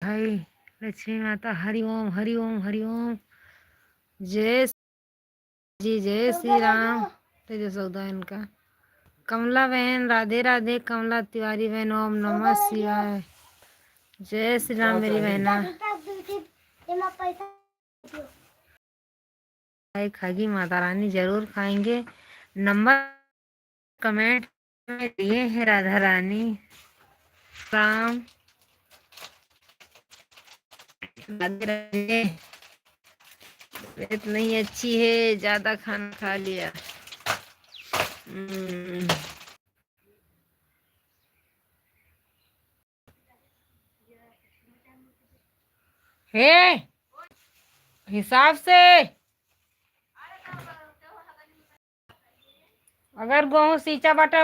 भाई लक्ष्मी माता हरि ओम हरि ओम हरि ओम। जय जी जय श्री राम। तेरे सौदा इनका कमला बहन राधे राधे। कमला तिवारी बहन ओम नमः शिवाय। जय श्री राम मेरी बहना। खाएगी माता रानी जरूर खाएंगे। नंबर कमेंट में दिए हैं राधा रानी। राम राधे राधे। तबीयत नहीं अच्छी है, ज्यादा खाना खा लिया। हे हिसाब से अगर गेहूं सींचा बाटा